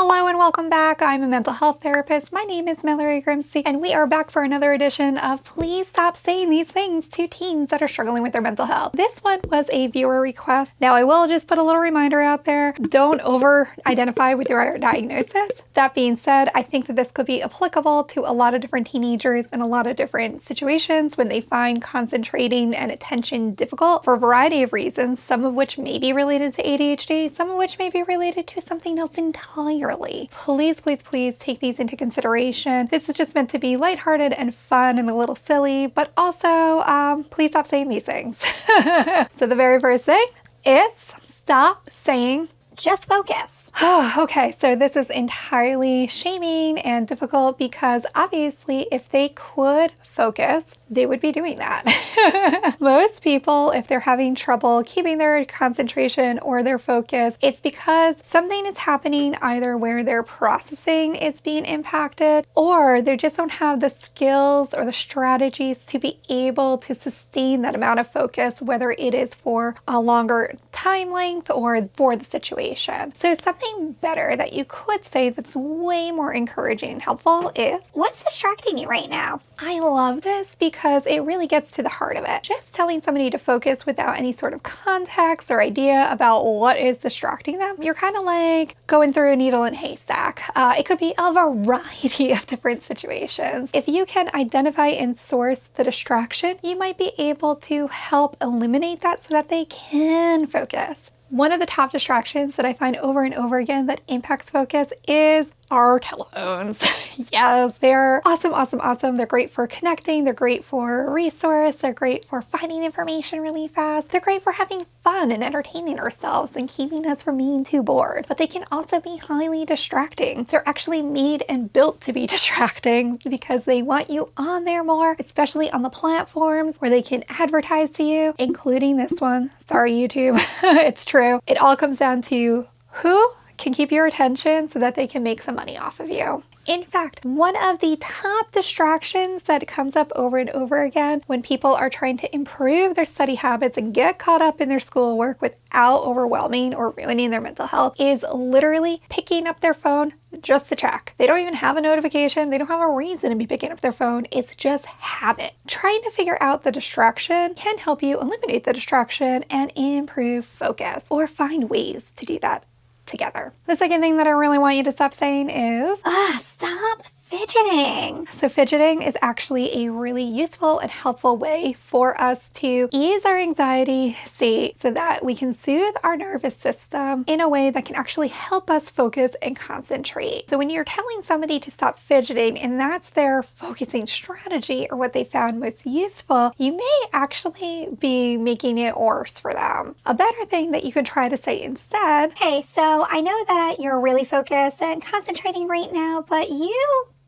Hello and welcome back. I'm a mental health therapist. My name is Mallory Grimste, and we are back for another edition of Please Stop Saying These Things to Teens That Are Struggling with Their Mental Health. This one was a viewer request. Now, I will just put a little reminder out there. Don't over-identify with your diagnosis. That being said, I think that this could be applicable to a lot of different teenagers in a lot of different situations when they find concentrating and attention difficult for a variety of reasons, some of which may be related to ADHD, some of which may be related to something else entirely. Please, please, please take these into consideration. This is just meant to be lighthearted and fun and a little silly, but also please stop saying these things. So the very first thing is stop saying just focus. Okay, so this is entirely shaming and difficult because obviously if they could focus, they would be doing that. Most people, if they're having trouble keeping their concentration or their focus, it's because something is happening either where their processing is being impacted or they just don't have the skills or the strategies to be able to sustain that amount of focus, whether it is for a longer time length or for the situation. So something better that you could say that's way more encouraging and helpful is, what's distracting you right now? I love this because it really gets to the heart of it. Just telling somebody to focus without any sort of context or idea about what is distracting them, you're kind of like going through a needle in a haystack. It could be a variety of different situations. If you can identify and source the distraction, you might be able to help eliminate that so that they can focus. One of the top distractions that I find over and over again that impacts focus is our telephones. Yes, they're awesome, awesome, awesome. They're great for connecting. They're great for resource. They're great for finding information really fast. They're great for having fun and entertaining ourselves and keeping us from being too bored. But they can also be highly distracting. They're actually made and built to be distracting because they want you on there more, especially on the platforms where they can advertise to you, including this one. Sorry, YouTube. It's true. It all comes down to who can keep your attention so that they can make some money off of you. In fact, one of the top distractions that comes up over and over again when people are trying to improve their study habits and get caught up in their schoolwork without overwhelming or ruining their mental health is literally picking up their phone just to check. They don't even have a notification. They don't have a reason to be picking up their phone. It's just habit. Trying to figure out the distraction can help you eliminate the distraction and improve focus or find ways to do that together. The second thing that I really want you to stop saying is, stop fidgeting. So fidgeting is actually a really useful and helpful way for us to ease our anxiety state so that we can soothe our nervous system in a way that can actually help us focus and concentrate. So when you're telling somebody to stop fidgeting and that's their focusing strategy or what they found most useful, you may actually be making it worse for them. A better thing that you can try to say instead, hey, so I know that you're really focused and concentrating right now, but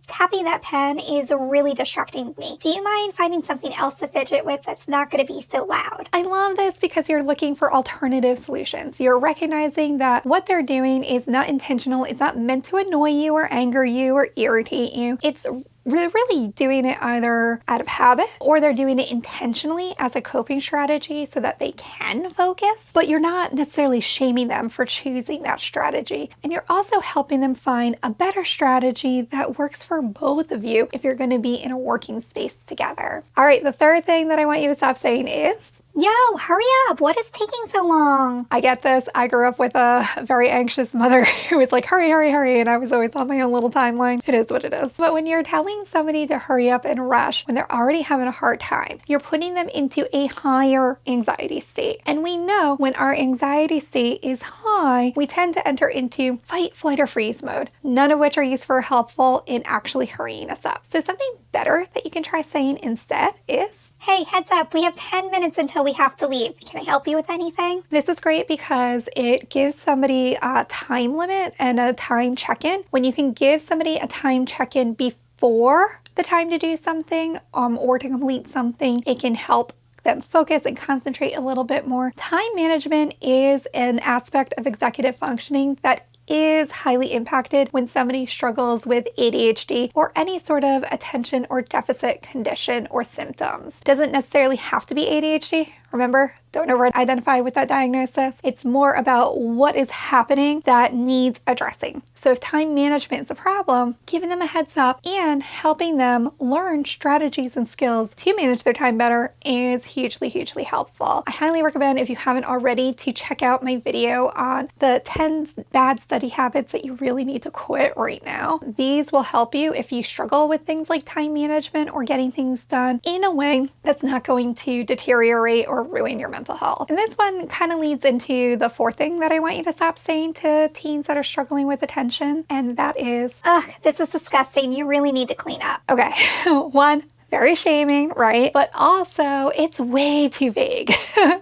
tapping that pen is really distracting me. Do you mind finding something else to fidget with that's not going to be so loud? I love this because you're looking for alternative solutions. You're recognizing that what they're doing is not intentional. It's not meant to annoy you or anger you or irritate you. It's really doing it either out of habit or they're doing it intentionally as a coping strategy so that they can focus, but you're not necessarily shaming them for choosing that strategy. And you're also helping them find a better strategy that works for both of you if you're going to be in a working space together. All right, the third thing that I want you to stop saying is, yo, hurry up. What is taking so long? I get this. I grew up with a very anxious mother who was like, hurry, hurry, hurry. And I was always on my own little timeline. It is what it is. But when you're telling somebody to hurry up and rush when they're already having a hard time, you're putting them into a higher anxiety state. And we know when our anxiety state is high, we tend to enter into fight, flight, or freeze mode, none of which are useful or helpful in actually hurrying us up. So something better that you can try saying instead is, hey, heads up, we have 10 minutes until we have to leave. Can I help you with anything? This is great because it gives somebody a time limit and a time check-in. When you can give somebody a time check-in before the time to do something or to complete something, it can help them focus and concentrate a little bit more. Time management is an aspect of executive functioning that is highly impacted when somebody struggles with ADHD or any sort of attention or deficit condition or symptoms. Doesn't necessarily have to be ADHD, Remember, don't over-identify with that diagnosis. It's more about what is happening that needs addressing. So if time management is a problem, giving them a heads up and helping them learn strategies and skills to manage their time better is hugely, hugely helpful. I highly recommend, if you haven't already, to check out my video on the 10 bad study habits that you really need to quit right now. These will help you if you struggle with things like time management or getting things done in a way that's not going to deteriorate or ruin your mental health. And this one kind of leads into the fourth thing that I want you to stop saying to teens that are struggling with attention, and that is, ugh, this is disgusting. You really need to clean up. okay, one, very shaming, right? But also, it's way too vague.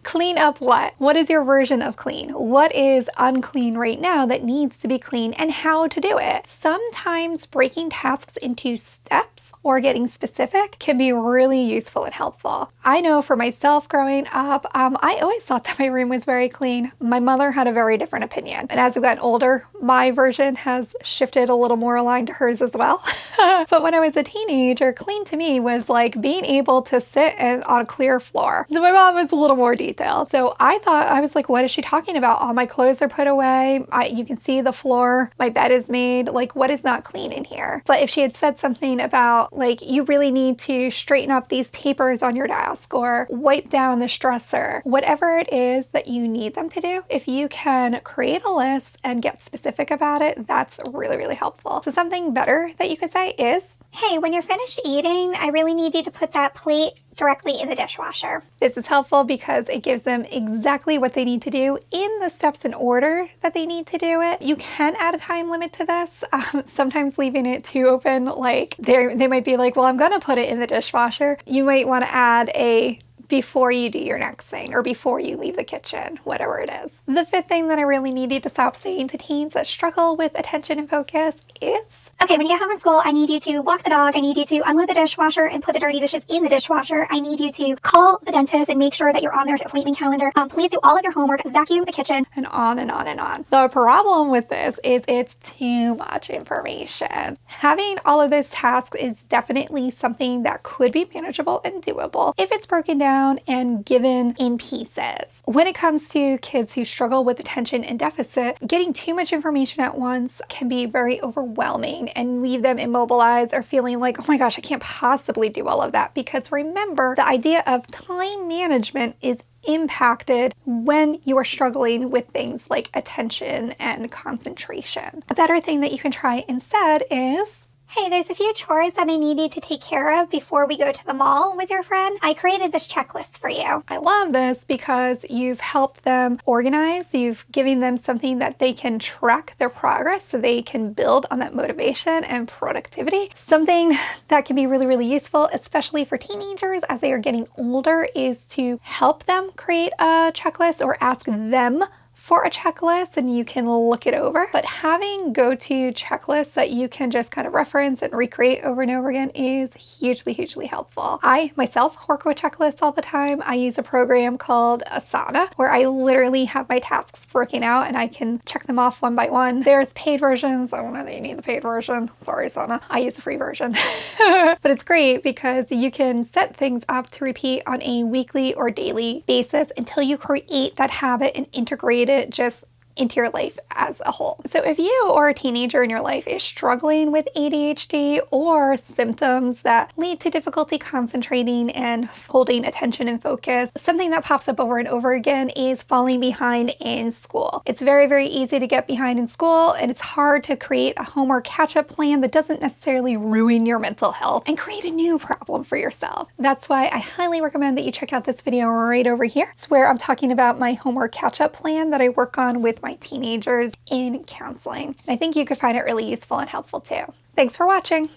Clean up what? What is your version of clean? What is unclean right now that needs to be clean, and how to do it? Sometimes breaking tasks into steps or getting specific can be really useful and helpful. I know for myself growing up, I always thought that my room was very clean. My mother had a very different opinion. And as I've gotten older, my version has shifted a little more aligned to hers as well. But when I was a teenager, clean to me was like being able to sit on a clear floor. So my mom was a little more detailed. So I was like, what is she talking about? All my clothes are put away. You can see the floor. My bed is made. Like, what is not clean in here? But if she had said something about like, you really need to straighten up these papers on your desk or wipe down this dresser, whatever it is that you need them to do, if you can create a list and get specific about it, that's really, really helpful. So something better that you could say is, hey, when you're finished eating, I really need you to put that plate directly in the dishwasher. This is helpful because it gives them exactly what they need to do in the steps and order that they need to do it. You can add a time limit to this. Sometimes leaving it too open, like they might be like, well, I'm gonna put it in the dishwasher. You might want to add a before you do your next thing or before you leave the kitchen, whatever it is. The fifth thing that I really needed to stop saying to teens that struggle with attention and focus is, okay, when you get home from school, I need you to walk the dog. I need you to unload the dishwasher and put the dirty dishes in the dishwasher. I need you to call the dentist and make sure that you're on their appointment calendar. Please do all of your homework, vacuum the kitchen, and on and on and on. The problem with this is it's too much information. Having all of those tasks is definitely something that could be manageable and doable if it's broken down and given in pieces. When it comes to kids who struggle with attention and deficit, getting too much information at once can be very overwhelming and leave them immobilized or feeling like, oh my gosh, I can't possibly do all of that. Because remember, the idea of time management is impacted when you are struggling with things like attention and concentration. A better thing that you can try instead is, hey, there's a few chores that I need you to take care of before we go to the mall with your friend. I created this checklist for you. I love this because you've helped them organize. You've given them something that they can track their progress so they can build on that motivation and productivity. Something that can be really, really useful, especially for teenagers as they are getting older, is to help them create a checklist or ask them for a checklist and you can look it over. But having go-to checklists that you can just kind of reference and recreate over and over again is hugely, hugely helpful. I myself work with checklists all the time. I use a program called Asana where I literally have my tasks broken out and I can check them off one by one. There's paid versions. I don't know that you need the paid version. Sorry, Asana. I use the free version. But it's great because you can set things up to repeat on a weekly or daily basis until you create that habit and integrate it just into your life as a whole. So if you or a teenager in your life is struggling with ADHD or symptoms that lead to difficulty concentrating and holding attention and focus, something that pops up over and over again is falling behind in school. It's very, very easy to get behind in school, and it's hard to create a homework catch-up plan that doesn't necessarily ruin your mental health and create a new problem for yourself. That's why I highly recommend that you check out this video right over here. It's where I'm talking about my homework catch-up plan that I work on with my teenagers in counseling. I think you could find it really useful and helpful too. Thanks for watching.